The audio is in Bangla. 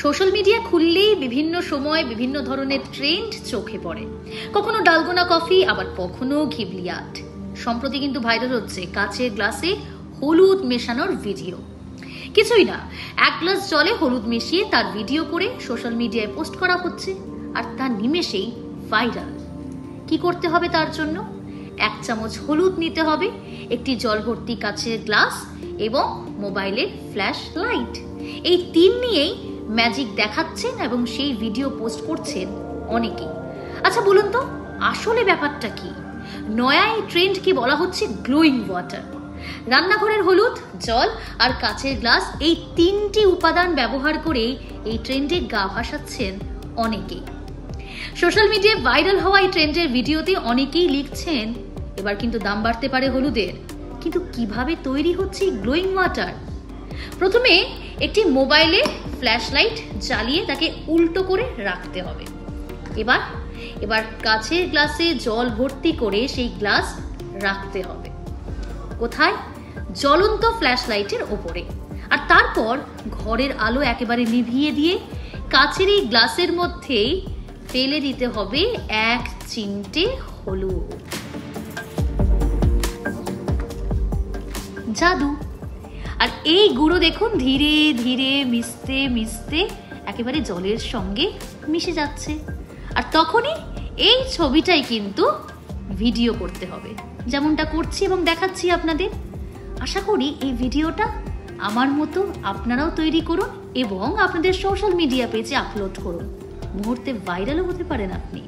সোশ্যাল মিডিয়া খুললেই বিভিন্ন সময় বিভিন্ন ধরনের ট্রেন্ড চোখে পড়ে। কখনো ডালগোনা কফি, আবার কখনো ঘিবলি আর্ট। সম্প্রতি কিন্তু ভাইরাল হচ্ছে কাচের গ্লাসে হলুদ মেশানোর ভিডিও। কিছুই না, 1 গ্লাস জলে হলুদ মিশিয়ে তার ভিডিও করে সোশ্যাল মিডিয়ায় পোস্ট করা হচ্ছে, আর তা নিমেষেই ভাইরাল। কি করতে হবে তার জন্য? 1 চামচ হলুদ নিতে হবে, একটি জল ভর্তি কাচের গ্লাস এবং মোবাইলের ফ্ল্যাশ লাইট। এই 3 নিয়েই ম্যাজিক দেখাচ্ছেন এবং সেই ভিডিও পোস্ট করছেন অনেকেই। আচ্ছা বলুন তো, আসলে ব্যাপারটা কি? নয়া এই ট্রেন্ডকে বলা হচ্ছে গ্লোয়িং ওয়াটার। রান্নাঘরের হলুদ, জল আর কাচের গ্লাস, এই 3টি উপাদান ব্যবহার করে এই ট্রেন্ডে গা ভাসাচ্ছেন অনেকেই। সোশ্যাল মিডিয়ায় ভাইরাল হওয়া এই ট্রেন্ডের ভিডিওতে অনেকেই লিখছেন এবার কিন্তু দাম বাড়তে পারে হলুদের। কিন্তু কিভাবে তৈরি হচ্ছে গ্লোয়িং ওয়াটার? প্রথমে একটি মোবাইলে ফ্ল্যাশ লাইট জ্বালিয়ে তাকে উল্টো করে রাখতে হবে। এবার কাচের গ্লাসে জল ভর্তি করে সেই গ্লাস রাখতে হবে। কোথায়? জ্বলন্ত ফ্ল্যাশ লাইটের ওপরে। আর তারপর ঘরের আলো একেবারে নিভিয়ে দিয়ে কাচের এই গ্লাসের মধ্যেই ফেলে দিতে হবে 1 চিমটে হলুদ। জাদু। আর এই গুঁড়ো দেখুন ধীরে ধীরে মিশতে মিশতে একেবারে জলের সঙ্গে মিশে যাচ্ছে। আর তখনই এই ছবিটাই কিন্তু ভিডিও করতে হবে, যেমনটা করছি এবং দেখাচ্ছি আপনাদের। আশা করি এই ভিডিওটা আমার মতো আপনারাও তৈরি করুন এবং আপনাদের সোশ্যাল মিডিয়া পেজে আপলোড করুন। মুহূর্তে ভাইরালও হতে পারেন আপনি।